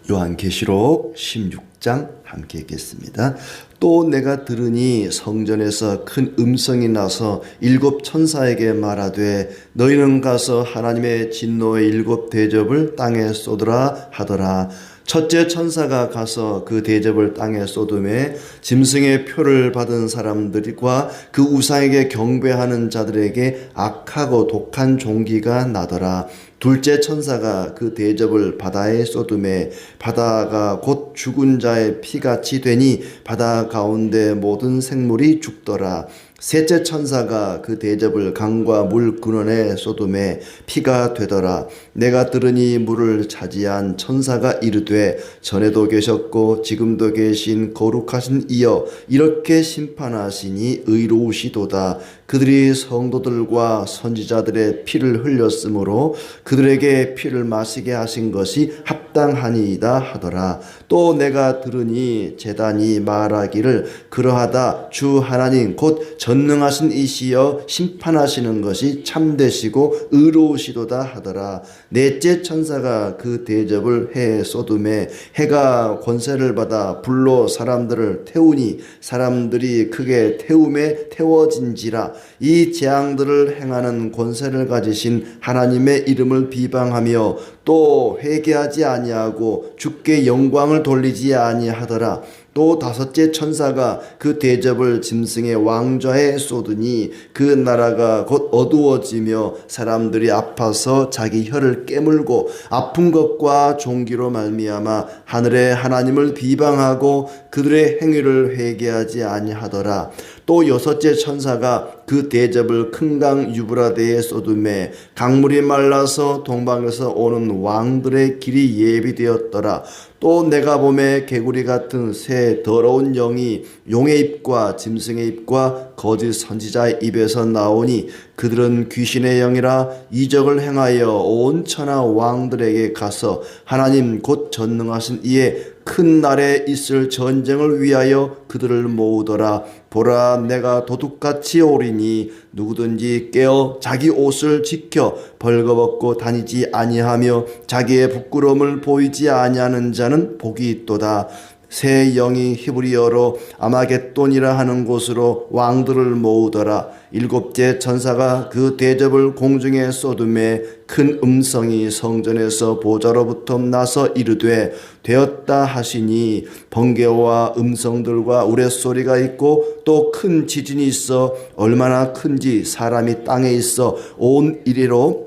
요한계시록 16장 함께 읽겠습니다. 또 내가 들으니 성전에서 큰 음성이 나서 일곱 천사에게 말하되 너희는 가서 하나님의 진노의 일곱 대접을 땅에 쏟으라 하더라. 첫째 천사가 가서 그 대접을 땅에 쏟음에 짐승의 표를 받은 사람들과 그 우상에게 경배하는 자들에게 악하고 독한 종기가 나더라. 둘째 천사가 그 대접을 바다에 쏟음에 바다가 곧 죽은 자의 피같이 되니 바다 가운데 모든 생물이 죽더라. 셋째 천사가 그 대접을 강과 물 근원에 쏟음에 피가 되더라. 내가 들으니 물을 차지한 천사가 이르되 전에도 계셨고 지금도 계신 거룩하신 이여 이렇게 심판하시니 의로우시도다. 그들이 성도들과 선지자들의 피를 흘렸으므로 그들에게 피를 마시게 하신 것이 합당하니이다 하더라. 또 내가 들으니 제단이 말하기를 그러하다. 주 하나님 곧 전능하신 이시여 심판하시는 것이 참되시고 의로우시도다 하더라. 넷째 천사가 그 대접을 해에 쏟음에 해가 권세를 받아 불로 사람들을 태우니 사람들이 크게 태움에 태워진지라. 이 재앙들을 행하는 권세를 가지신 하나님의 이름을 비방하며 또 회개하지 아니하고 주께 영광을 돌리지 아니하더라. 또 다섯째 천사가 그 대접을 짐승의 왕좌에 쏟으니 그 나라가 곧 어두워지며 사람들이 아파서 자기 혀를 깨물고 아픈 것과 종기로 말미암아 하늘의 하나님을 비방하고 그들의 행위를 회개하지 아니하더라. 또 여섯째 천사가 그 대접을 큰 강 유브라데에 쏟음에 강물이 말라서 동방에서 오는 왕들의 길이 예비되었더라. 또 내가 보매 개구리 같은 새 더러운 영이 용의 입과 짐승의 입과 거짓 선지자의 입에서 나오니 그들은 귀신의 영이라 이적을 행하여 온 천하 왕들에게 가서 하나님 곧 전능하신 이의 큰 날에 있을 전쟁을 위하여 그들을 모으더라. 보라 내가 도둑같이 오리니 누구든지 깨어 자기 옷을 지켜 벌거벗고 다니지 아니하며 자기의 부끄러움을 보이지 아니하는 자는 복이 있도다. 새 영이 히브리어로 아마겟돈이라 하는 곳으로 왕들을 모으더라. 일곱째 천사가 그 대접을 공중에 쏟음에 큰 음성이 성전에서 보좌로부터 나서 이르되 되었다 하시니 번개와 음성들과 우레소리가 있고 또 큰 지진이 있어 얼마나 큰지 사람이 땅에 있어 온 이래로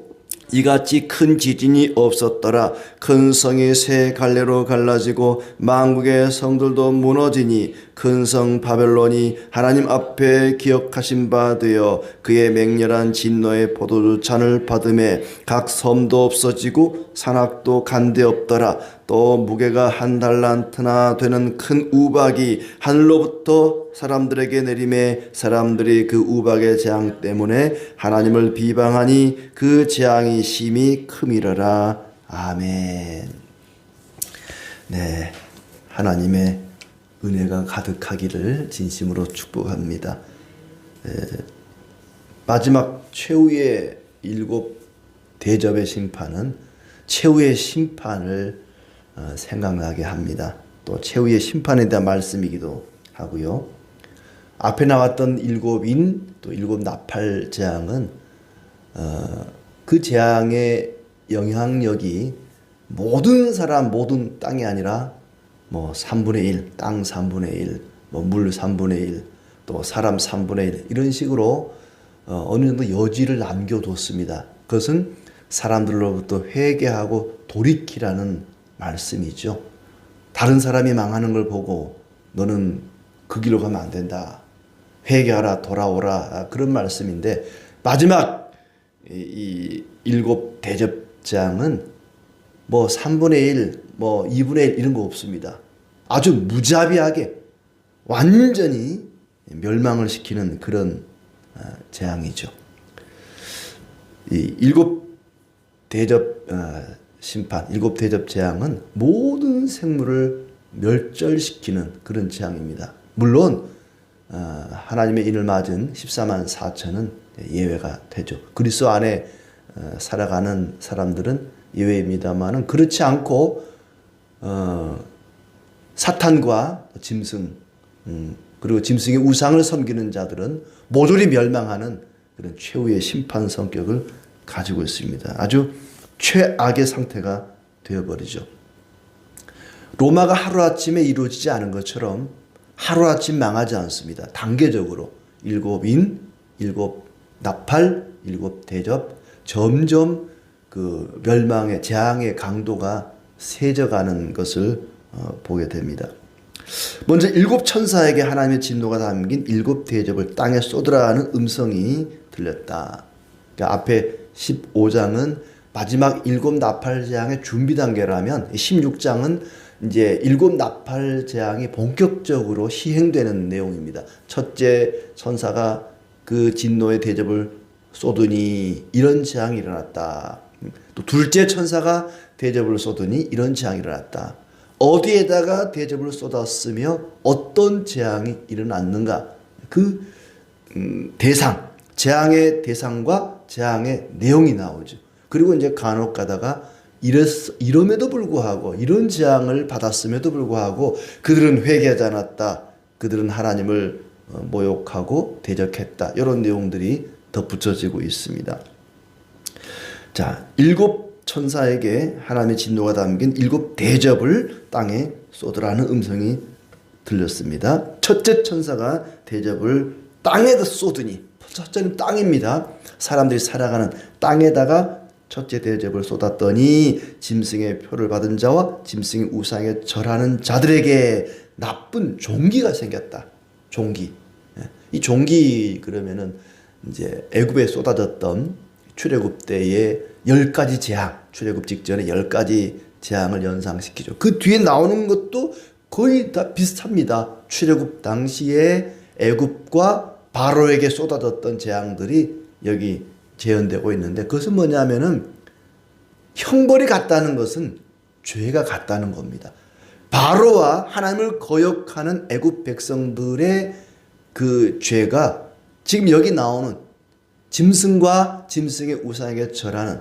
이같이 큰 지진이 없었더라. 큰 성이 세 갈래로 갈라지고 만국의 성들도 무너지니 큰 성 바벨론이 하나님 앞에 기억하신 바 되어 그의 맹렬한 진노의 포도주 잔을 받음에 각 섬도 없어지고 산악도 간데 없더라. 또 무게가 한 달란트나 되는 큰 우박이 하늘로부터 사람들에게 내림에 사람들이 그 우박의 재앙 때문에 하나님을 비방하니 그 재앙이 심히 크미러라. 아멘. 네, 하나님의 은혜가 가득하기를 진심으로 축복합니다. 마지막 최후의 일곱 대접의 심판은 최후의 심판을 생각나게 합니다. 또 최후의 심판에 대한 말씀이기도 하고요. 앞에 나왔던 일곱인 또 일곱 나팔 재앙은 그 재앙의 영향력이 모든 사람 모든 땅이 아니라 뭐 3분의 1, 땅 3분의 1, 뭐 물 3분의 1, 또 사람 3분의 1 이런 식으로 어느 정도 여지를 남겨뒀습니다. 그것은 사람들로부터 회개하고 돌이키라는 말씀이죠. 다른 사람이 망하는 걸 보고 너는 그 길로 가면 안 된다. 회개하라, 돌아오라. 그런 말씀인데 마지막 이 일곱 대접장은 뭐 3분의 1, 뭐 2분의 1 이런 거 없습니다. 아주 무자비하게 완전히 멸망을 시키는 그런 재앙이죠. 이 일곱 대접 심판, 일곱 대접 재앙은 모든 생물을 멸절시키는 그런 재앙입니다. 물론 하나님의 인을 맞은 14만 4천은 예외가 되죠. 그리스도 안에 살아가는 사람들은 예외입니다만은 그렇지 않고 사탄과 짐승, 그리고 짐승의 우상을 섬기는 자들은 모조리 멸망하는 그런 최후의 심판 성격을 가지고 있습니다. 아주 최악의 상태가 되어버리죠. 로마가 하루아침에 이루어지지 않은 것처럼 하루아침 망하지 않습니다. 단계적으로 7인, 7 나팔, 7 대접, 점점 그 멸망의 재앙의 강도가 세져가는 것을 보게 됩니다. 먼저 7 천사에게 하나님의 진노가 담긴 7 대접을 땅에 쏟으라는 음성이 들렸다. 그러니까 앞에 15장은 마지막 7 나팔 재앙의 준비 단계라면 16장은 이제 7 나팔 재앙이 본격적으로 시행되는 내용입니다. 첫째 천사가 그 진노의 대접을 쏟으니 이런 재앙이 일어났다. 또 둘째 천사가 대접을 쏟으니 이런 재앙이 일어났다. 어디에다가 대접을 쏟았으며 어떤 재앙이 일어났는가? 그 대상, 재앙의 대상과 재앙의 내용이 나오죠. 그리고 이제 간혹 가다가 이럼에도 불구하고 이런 재앙을 받았음에도 불구하고 그들은 회개하지 않았다. 그들은 하나님을 모욕하고 대적했다. 이런 내용들이 덧붙여지고 있습니다. 자, 7 천사에게 하나님의 진노가 담긴 7 대접을 땅에 쏟으라는 음성이 들렸습니다. 첫째 천사가 대접을 땅에다 쏟으니, 첫째는 땅입니다. 사람들이 살아가는 땅에다가 첫째 대접을 쏟았더니 짐승의 표를 받은 자와 짐승의 우상에 절하는 자들에게 나쁜 종기가 생겼다. 종기. 이 종기 그러면은 이제 애굽에 쏟아졌던 출애굽 때의 10가지 재앙, 출애굽 직전에 10가지 재앙을 연상시키죠. 그 뒤에 나오는 것도 거의 다 비슷합니다. 출애굽 당시에 애굽과 바로에게 쏟아졌던 재앙들이 여기 재현되고 있는데, 그것은 뭐냐면은 형벌이 같다는 것은 죄가 같다는 겁니다. 바로와 하나님을 거역하는 애굽 백성들의 그 죄가 지금 여기 나오는 짐승과 짐승의 우상에게 절하는,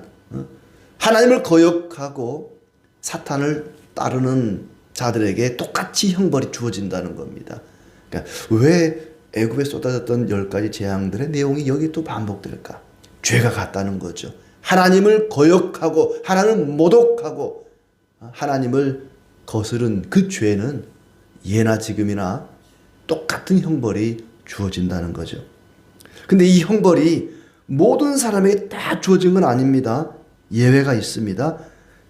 하나님을 거역하고 사탄을 따르는 자들에게 똑같이 형벌이 주어진다는 겁니다. 그러니까 왜 애굽에 쏟아졌던 10가지 재앙들의 내용이 여기 또 반복될까? 죄가 같다는 거죠. 하나님을 거역하고 하나님을 모독하고 하나님을 거스른 그 죄는 예나 지금이나 똑같은 형벌이 주어진다는 거죠. 근데 이 형벌이 모든 사람에게 다 주어진 건 아닙니다. 예외가 있습니다.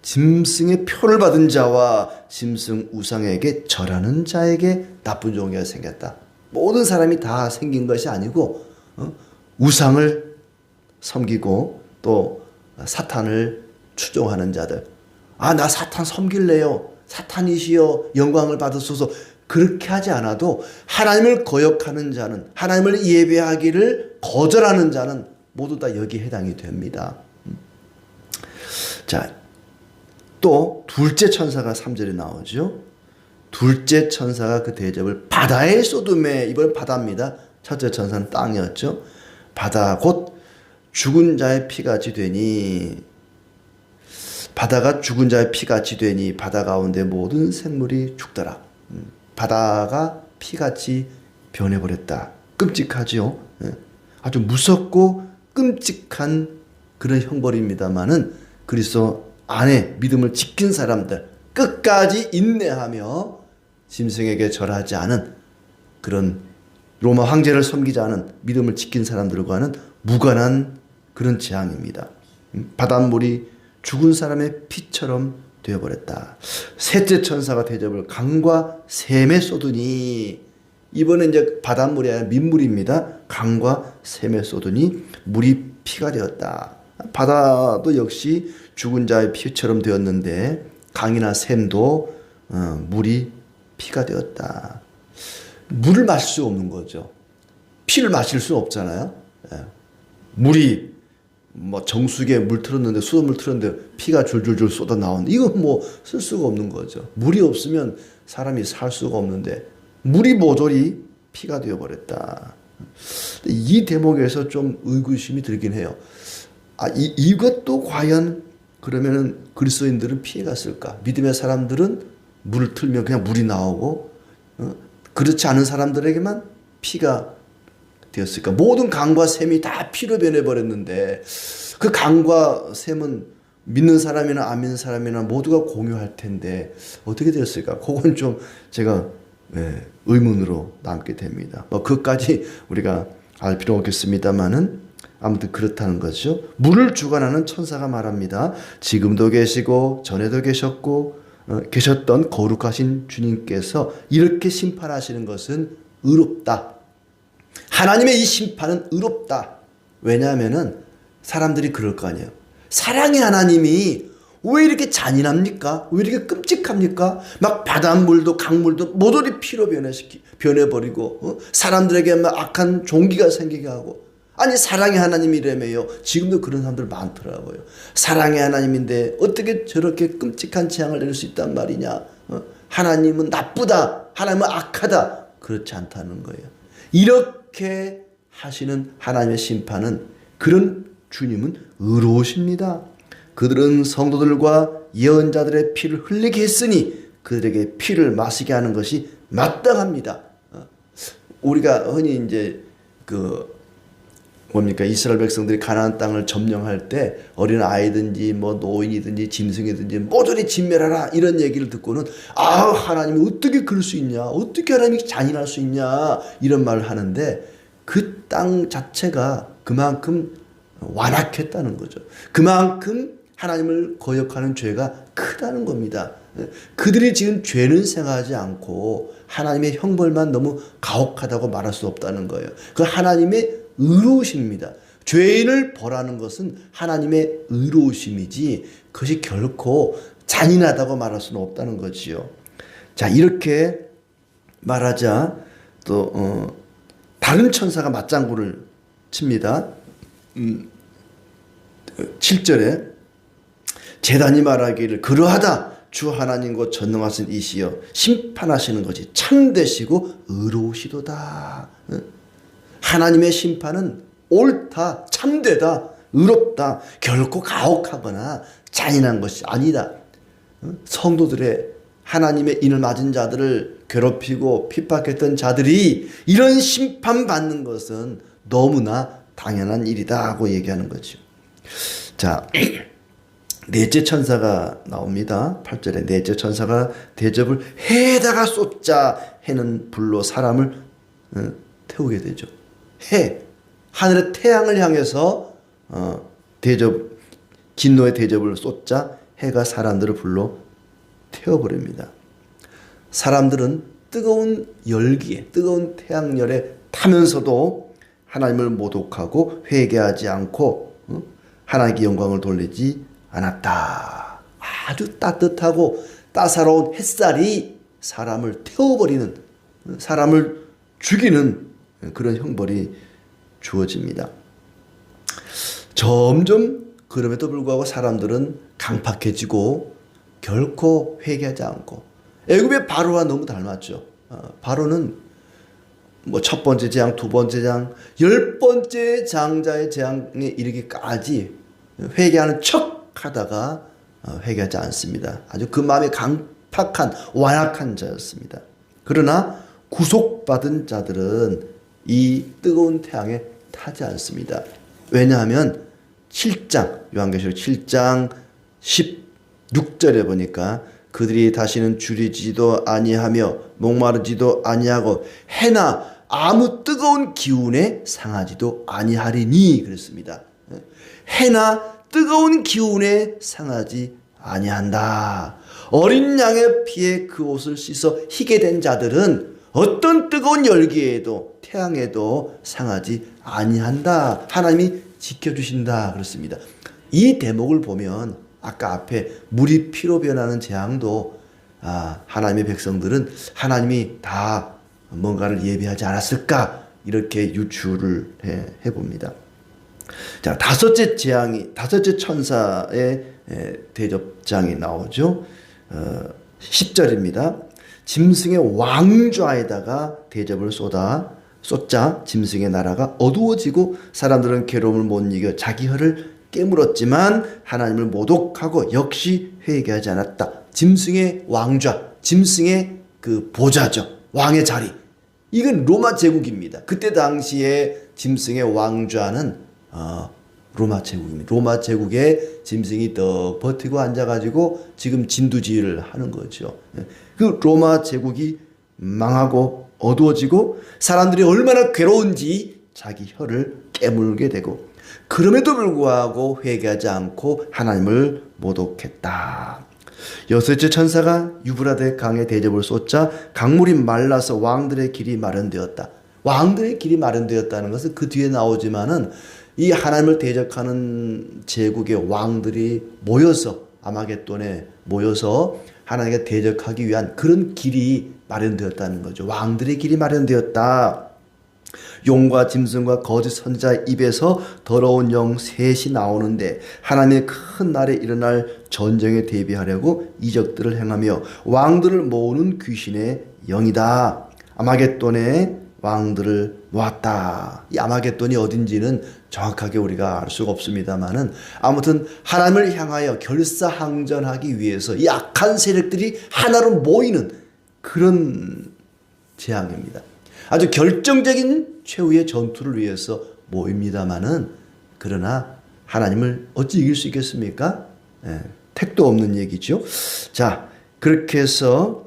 짐승의 표를 받은 자와 짐승 우상에게 절하는 자에게 나쁜 종기가 생겼다. 모든 사람이 다 생긴 것이 아니고 우상을 섬기고 또 사탄을 추종하는 자들, 나 사탄 섬길래요, 사탄이시여 영광을 받으소서, 그렇게 하지 않아도 하나님을 거역하는 자는, 하나님을 예배하기를 거절하는 자는 모두 다 여기에 해당이 됩니다. 자, 또 둘째 천사가 3절에 나오죠. 둘째 천사가 그 대접을 바다에 쏟음에, 이번 바다입니다. 첫째 천사는 땅이었죠. 바다 곧 죽은 자의 피같이 되니, 바다가 죽은 자의 피같이 되니 바다 가운데 모든 생물이 죽더라. 바다가 피같이 변해버렸다. 끔찍하죠. 아주 무섭고 끔찍한 그런 형벌입니다마는 그리스도 안에 믿음을 지킨 사람들, 끝까지 인내하며 짐승에게 절하지 않은 그런 로마 황제를 섬기지 않은 믿음을 지킨 사람들과는 무관한 그런 재앙입니다. 바닷물이 죽은 사람의 피처럼 되어버렸다. 셋째 천사가 대접을 강과 샘에 쏟으니, 이번엔 이제 바닷물이 아니라 민물입니다. 강과 샘에 쏟으니 물이 피가 되었다. 바다도 역시 죽은 자의 피처럼 되었는데 강이나 샘도 물이 피가 되었다. 물을 마실 수 없는 거죠. 피를 마실 수 없잖아요. 물이 뭐 정수기에 물 틀었는데, 수돗물 틀었는데 피가 줄줄줄 쏟아 나오는데 이건 뭐 쓸 수가 없는 거죠. 물이 없으면 사람이 살 수가 없는데 물이 모조리 피가 되어버렸다. 이 대목에서 좀 의구심이 들긴 해요. 이것도 과연 그러면은 그리스도인들은 피해갔을까? 믿음의 사람들은 물을 틀면 그냥 물이 나오고 그렇지 않은 사람들에게만 피가 되었을까? 모든 강과 샘이 다 피로 변해버렸는데 그 강과 샘은 믿는 사람이나 안 믿는 사람이나 모두가 공유할 텐데 어떻게 되었을까? 그건 좀 제가 의문으로 남게 됩니다. 그것까지 우리가 알 필요 없겠습니다만은 아무튼 그렇다는 거죠. 물을 주관하는 천사가 말합니다. 지금도 계시고 전에도 계셨고 계셨던 거룩하신 주님께서 이렇게 심판하시는 것은 의롭다. 하나님의 이 심판은 의롭다. 왜냐하면은 사람들이 그럴 거 아니에요. 사랑의 하나님이 왜 이렇게 잔인합니까? 왜 이렇게 끔찍합니까? 막 바닷물도 강물도 모조리 피로 변해버리고 사람들에게 막 악한 종기가 생기게 하고 아니 사랑의 하나님이라며요. 지금도 그런 사람들 많더라고요. 사랑의 하나님인데 어떻게 저렇게 끔찍한 재앙을 내릴 수 있단 말이냐. 하나님은 나쁘다. 하나님은 악하다. 그렇지 않다는 거예요. 이렇게 하시는 하나님의 심판은 그런 주님은 의로우십니다. 그들은 성도들과 예언자들의 피를 흘리게 했으니 그들에게 피를 마시게 하는 것이 마땅합니다. 우리가 흔히 이제 이스라엘 백성들이 가나안 땅을 점령할 때 어린 아이든지 뭐 노인이든지 짐승이든지 모조리 진멸하라 이런 얘기를 듣고는 하나님이 어떻게 그럴 수 있냐, 어떻게 하나님이 잔인할 수 있냐 이런 말을 하는데 그 땅 자체가 그만큼 완악했다는 거죠. 그만큼 하나님을 거역하는 죄가 크다는 겁니다. 그들이 지금 죄는 생각하지 않고 하나님의 형벌만 너무 가혹하다고 말할 수 없다는 거예요. 그 하나님의 의로우심입니다. 죄인을 벌하는 것은 하나님의 의로우심이지 그것이 결코 잔인하다고 말할 수는 없다는 거지요. 자, 이렇게 말하자 또 다른 천사가 맞장구를 칩니다. 7절에 제단이 말하기를 그러하다. 주 하나님과 전능하신 이시여 심판하시는 것이 참되시고 의로우시도다. 하나님의 심판은 옳다, 참되다, 의롭다, 결코 가혹하거나 잔인한 것이 아니다. 성도들의 하나님의 인을 맞은 자들을 괴롭히고 핍박했던 자들이 이런 심판받는 것은 너무나 당연한 일이다 하고 얘기하는 거죠. 자, 넷째 천사가 나옵니다. 8절에 넷째 천사가 대접을 해에다가 쏟자 해는 불로 사람을 태우게 되죠. 해, 하늘의 태양을 향해서 진노의 대접을 쏟자 해가 사람들을 불로 태워버립니다. 사람들은 뜨거운 열기에, 뜨거운 태양열에 타면서도 하나님을 모독하고 회개하지 않고 하나님께 영광을 돌리지 않았다. 아주 따뜻하고 따사로운 햇살이 사람을 태워버리는, 사람을 죽이는 그런 형벌이 주어집니다. 점점 그럼에도 불구하고 사람들은 강팍해지고 결코 회개하지 않고, 애굽의 바로와 너무 닮았죠. 바로는 뭐 첫 번째 재앙, 두 번째 재앙, 10번째 장자의 재앙에 이르기까지 회개하는 척 하다가 회개하지 않습니다. 아주 그 마음이 강팍한 완악한 자였습니다. 그러나 구속받은 자들은 이 뜨거운 태양에 타지 않습니다. 왜냐하면 7장 요한계시록 7장 16절에 보니까 그들이 다시는 줄이지도 아니하며 목마르지도 아니하고 해나 아무 뜨거운 기운에 상하지도 아니하리니 그랬습니다. 해나 뜨거운 기운에 상하지 아니한다. 어린 양의 피에 그 옷을 씻어 희게 된 자들은 어떤 뜨거운 열기에도 태양에도 상하지 아니한다. 하나님이 지켜주신다 그렇습니다. 이 대목을 보면 아까 앞에 물이 피로 변하는 재앙도 하나님의 백성들은 하나님이 다 뭔가를 예비하지 않았을까 이렇게 유추를 해봅니다. 자, 다섯째 천사의 대접장이 나오죠. 10절입니다. 짐승의 왕좌에다가 대접을 쏟자 짐승의 나라가 어두워지고 사람들은 괴로움을 못 이겨 자기 혀를 깨물었지만 하나님을 모독하고 역시 회개하지 않았다. 짐승의 왕좌, 짐승의 그 보좌죠. 왕의 자리. 이건 로마 제국입니다. 그때 당시에 짐승의 왕좌는 로마 제국입니다. 로마 제국의 짐승이 더 버티고 앉아가지고 지금 진두지휘를 하는 거죠. 그 로마 제국이 망하고 어두워지고 사람들이 얼마나 괴로운지 자기 혀를 깨물게 되고, 그럼에도 불구하고 회개하지 않고 하나님을 모독했다. 여섯째 천사가 유브라데 강에 대접을 쏟자 강물이 말라서 왕들의 길이 마련되었다. 왕들의 길이 마련되었다는 것은 그 뒤에 나오지만은 이 하나님을 대적하는 제국의 왕들이 모여서 아마겟돈에 모여서 하나님께 대적하기 위한 그런 길이 마련되었다는 거죠. 왕들의 길이 마련되었다. 용과 짐승과 거짓 선지자의 입에서 더러운 영 셋이 나오는데 하나님의 큰 날에 일어날 전쟁에 대비하려고 이적들을 행하며 왕들을 모으는 귀신의 영이다. 아마겟돈에 왕들을 모았다. 이 아마겟돈이 어딘지는 정확하게 우리가 알 수가 없습니다만은 아무튼 하나님을 향하여 결사항전하기 위해서 이 악한 세력들이 하나로 모이는 그런 재앙입니다. 아주 결정적인 최후의 전투를 위해서 모입니다마는, 그러나 하나님을 어찌 이길 수 있겠습니까? 택도 없는 얘기죠. 자, 그렇게 해서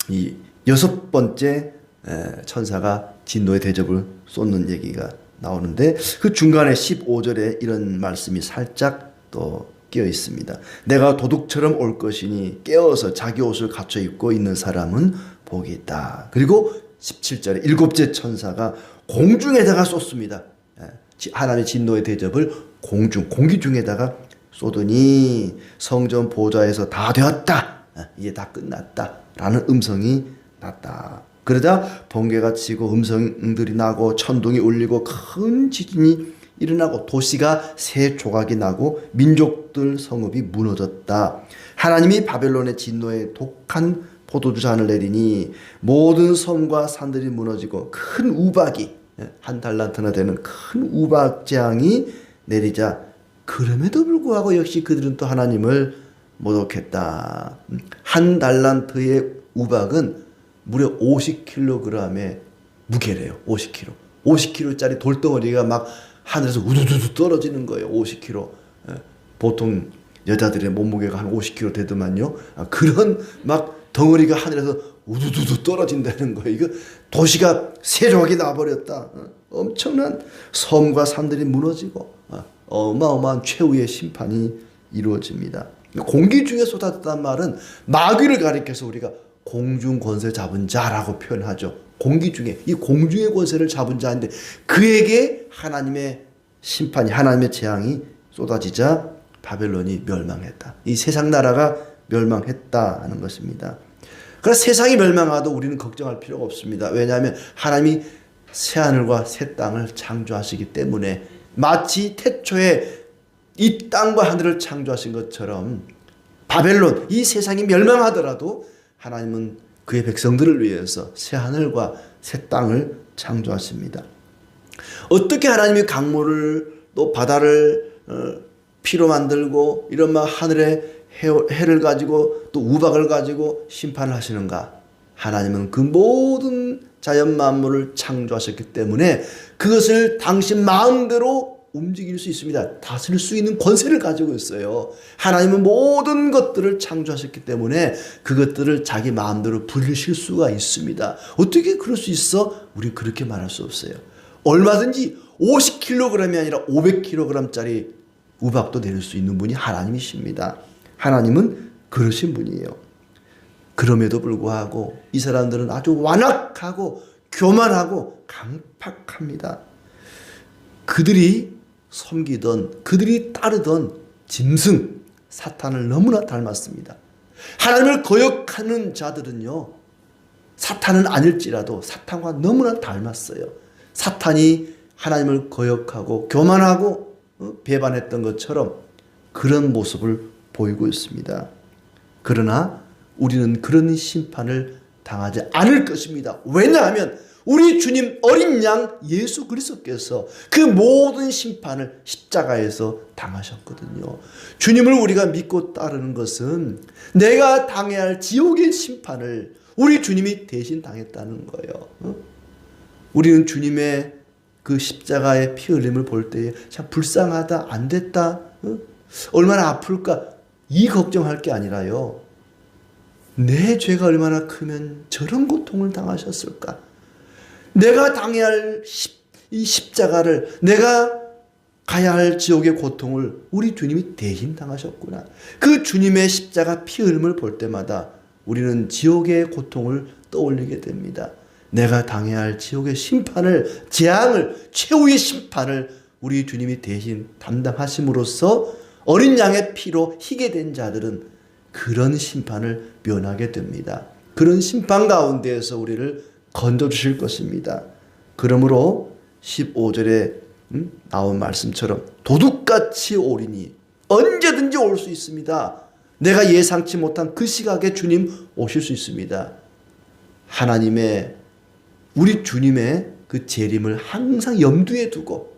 이 여섯 번째 천사가 진노의 대접을 쏟는 얘기가 나오는데, 그 중간에 15절에 이런 말씀이 살짝 또 끼어 있습니다. 내가 도둑처럼 올 것이니 깨어서 자기 옷을 갖춰 입고 있는 사람은 복이 있다. 그리고 17절에 일곱째 천사가 공중에다가 쏟습니다. 하나님의 진노의 대접을 공기 중에다가 쏟으니 성전 보좌에서 다 되었다. 이제 다 끝났다. 라는 음성이 났다. 그러자 번개가 치고 음성들이 나고 천둥이 울리고 큰 지진이 일어나고 도시가 세 조각이 나고 민족들 성읍이 무너졌다. 하나님이 바벨론의 진노에 독한 포도주 잔을 내리니 모든 섬과 산들이 무너지고 큰 우박이, 한 달란트나 되는 큰 우박 재앙이 내리자 그럼에도 불구하고 역시 그들은 또 하나님을 모독했다. 한 달란트의 우박은 무려 50kg의 무게래요. 50kg. 50kg짜리 돌덩어리가 막 하늘에서 우두두두 떨어지는 거예요. 50kg. 보통 여자들의 몸무게가 한 50kg 되더만요. 그런 막 덩어리가 하늘에서 우두두두 떨어진다는 거예요. 이거 도시가 세 조각이 나버렸다. 엄청난 섬과 산들이 무너지고 어마어마한 최후의 심판이 이루어집니다. 공기 중에 쏟았다는 말은 마귀를 가리켜서 우리가 공중 권세 잡은 자라고 표현하죠. 공기 중에, 이 공중의 권세를 잡은 자인데 그에게 하나님의 심판이, 하나님의 재앙이 쏟아지자 바벨론이 멸망했다. 이 세상 나라가 멸망했다는 것입니다. 그래서 세상이 멸망하도 우리는 걱정할 필요가 없습니다. 왜냐하면 하나님이 새하늘과 새 땅을 창조하시기 때문에, 마치 태초에 이 땅과 하늘을 창조하신 것처럼 바벨론, 이 세상이 멸망하더라도 하나님은 그의 백성들을 위해서 새하늘과 새 땅을 창조하십니다. 어떻게 하나님이 강물을 또 바다를 피로 만들고 이런 막 하늘에 해를 가지고 또 우박을 가지고 심판을 하시는가? 하나님은 그 모든 자연 만물을 창조하셨기 때문에 그것을 당신 마음대로 움직일 수 있습니다. 다스릴 수 있는 권세를 가지고 있어요. 하나님은 모든 것들을 창조하셨기 때문에 그것들을 자기 마음대로 부리실 수가 있습니다. 어떻게 그럴 수 있어? 우리 그렇게 말할 수 없어요. 얼마든지 50kg이 아니라 500kg짜리 우박도 내릴 수 있는 분이 하나님이십니다. 하나님은 그러신 분이에요. 그럼에도 불구하고 이 사람들은 아주 완악하고 교만하고 강팍합니다. 그들이 섬기던, 그들이 따르던 짐승 사탄을 너무나 닮았습니다. 하나님을 거역하는 자들은요, 사탄은 아닐지라도 사탄과 너무나 닮았어요. 사탄이 하나님을 거역하고 교만하고 배반했던 것처럼 그런 모습을 보이고 있습니다. 그러나 우리는 그런 심판을 당하지 않을 것입니다. 왜냐하면 우리 주님 어린 양 예수 그리스도께서 그 모든 심판을 십자가에서 당하셨거든요. 주님을 우리가 믿고 따르는 것은 내가 당해야 할 지옥의 심판을 우리 주님이 대신 당했다는 거예요. 우리는 주님의 그 십자가의 피 흘림을 볼 때에 참 불쌍하다, 안 됐다, 얼마나 아플까, 이 걱정할 게 아니라요, 내 죄가 얼마나 크면 저런 고통을 당하셨을까? 내가 당해야 할 이 십자가를, 내가 가야 할 지옥의 고통을 우리 주님이 대신 당하셨구나. 그 주님의 십자가 피 흘림을 볼 때마다 우리는 지옥의 고통을 떠올리게 됩니다. 내가 당해야 할 지옥의 심판을, 재앙을, 최후의 심판을 우리 주님이 대신 담당하심으로써 어린 양의 피로 희게 된 자들은 그런 심판을 면하게 됩니다. 그런 심판 가운데에서 우리를 건져주실 것입니다. 그러므로 15절에 나온 말씀처럼 도둑같이 오리니 언제든지 올 수 있습니다. 내가 예상치 못한 그 시각에 주님 오실 수 있습니다. 하나님의, 우리 주님의 그 재림을 항상 염두에 두고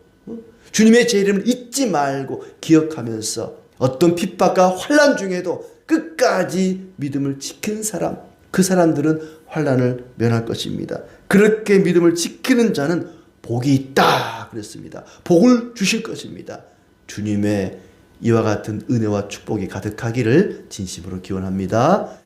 주님의 재림을 잊지 말고 기억하면서 어떤 핍박과 환난 중에도 끝까지 믿음을 지키는 사람, 그 사람들은 환난을 면할 것입니다. 그렇게 믿음을 지키는 자는 복이 있다 그랬습니다. 복을 주실 것입니다. 주님의 이와 같은 은혜와 축복이 가득하기를 진심으로 기원합니다.